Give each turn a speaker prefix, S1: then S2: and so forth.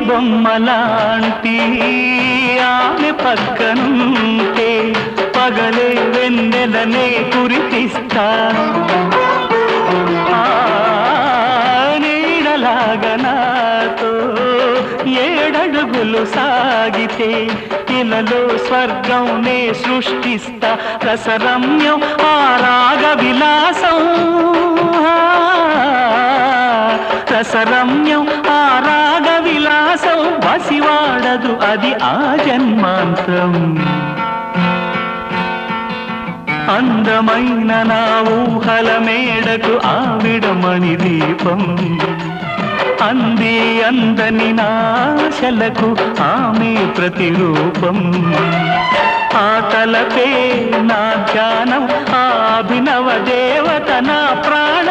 S1: బొమ్మలాంటి ఆమె పక్కనుంటే పగలే వెన్నెలనే కురిపిస్తా నీడలాగా నాతో ఏడడుగులు సాగితే ఇలలో స్వర్గం నే సృష్టిస్తా రసరమ్యం ఆ రాగ విలాసం రసరమ్యం ఆ రాగ విలాసం వసివాడదు అది ఆ జన్మాంతం అందమైన నా ఊహల మేడకు ఆవిడమణి దీపం అంది అందని నాశలకు ఆమె ప్రతిరూపం ఆ తలపే నా ధ్యానం ఆ అభినవ దేవత నా ప్రాణ